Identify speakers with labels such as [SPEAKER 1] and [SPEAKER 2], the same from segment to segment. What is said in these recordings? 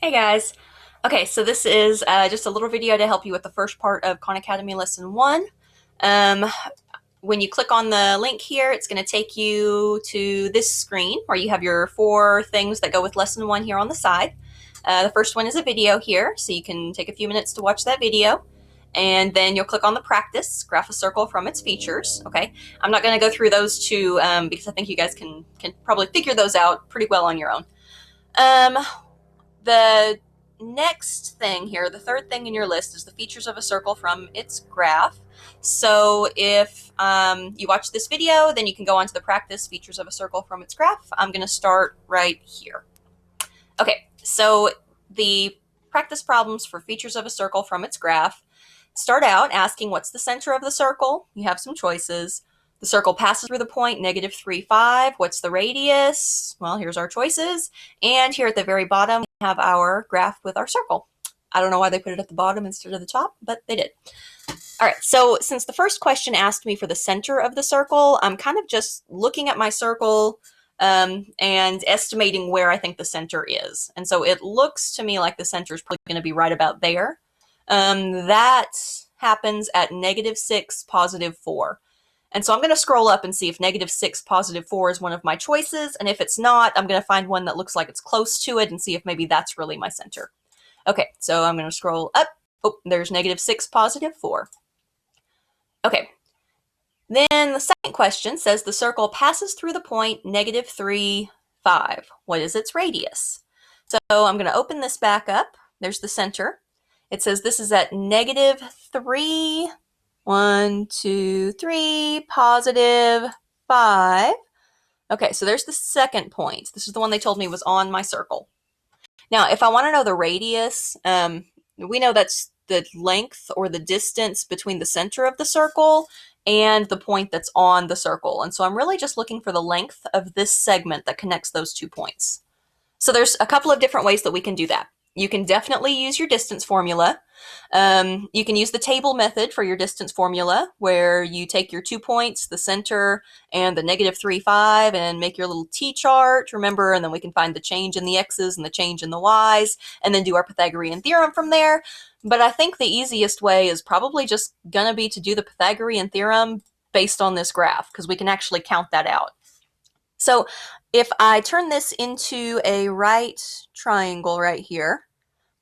[SPEAKER 1] Hey guys. Okay, so this is just a little video to help you with the first part of Khan Academy Lesson 1. Um, when you click on the link here, it's going to take you to this screen where you have your 4 things that go with Lesson 1 here on the side. The first one is a video here, so you can take a few minutes to watch that video. And then you'll click on the practice, graph a circle from its features. Okay, I'm not going to go through those two because I think you guys can probably figure those out pretty well on your own. The next thing here, the third thing in your list, is the features of a circle from its graph. So if you watch this video, then you can go on to the practice features of a circle from its graph. I'm going to start right here. Okay, so the practice problems for features of a circle from its graph start out asking what's the center of the circle. You have some choices. The circle passes through the point -3, 5. What's the radius? Well, here's our choices. And here at the very bottom, we have our graph with our circle. I don't know why they put it at the bottom instead of the top, but they did. All right, so since the first question asked me for the center of the circle, I'm kind of just looking at my circle and estimating where I think the center is. And so it looks to me like the center is probably going to be right about there. That happens at -6, +4. And so I'm going to scroll up and see if -6, +4 is one of my choices. And if it's not, I'm going to find one that looks like it's close to it and see if maybe that's really my center. Okay, so I'm going to scroll up. Oh, there's -6, +4. Okay. Then the second question says the circle passes through the point -3, 5. What is its radius? So I'm going to open this back up. There's the center. It says this is at -3, 1, 2, 3, +5. Okay, so there's the second point. This is the one they told me was on my circle. Now, if I want to know the radius, we know that's the length or the distance between the center of the circle and the point that's on the circle. And so I'm really just looking for the length of this segment that connects those 2 points. So there's a couple of different ways that we can do that. You can definitely use your distance formula. You can use the table method for your distance formula, where you take your 2 points, the center, and the -3, 5, and make your little T-chart, remember, and then we can find the change in the x's and the change in the y's, and then do our Pythagorean theorem from there. But I think the easiest way is probably just gonna be to do the Pythagorean theorem based on this graph, because we can actually count that out. So if I turn this into a right triangle right here,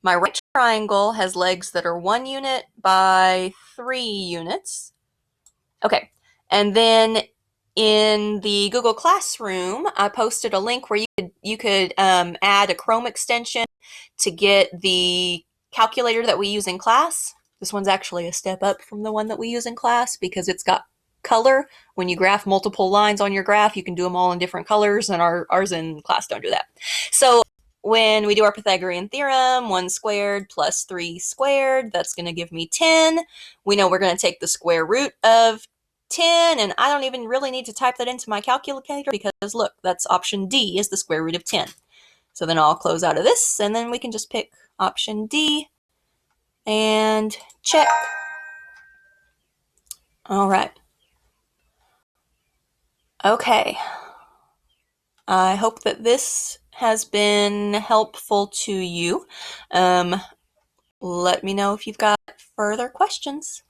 [SPEAKER 1] my right triangle has legs that are 1 unit by 3 units. Okay, and then in the Google Classroom, I posted a link where you could add a Chrome extension to get the calculator that we use in class. This one's actually a step up from the one that we use in class because it's got color. When you graph multiple lines on your graph, you can do them all in different colors, and ours in class don't do that. So when we do our Pythagorean theorem, 1 squared plus 3 squared, that's going to give me 10. We know we're going to take the square root of 10, and I don't even really need to type that into my calculator because look, that's option D is the square root of 10. So then I'll close out of this, and then we can just pick option D and check. All right. Okay. I hope that this has been helpful to you. Let me know if you've got further questions.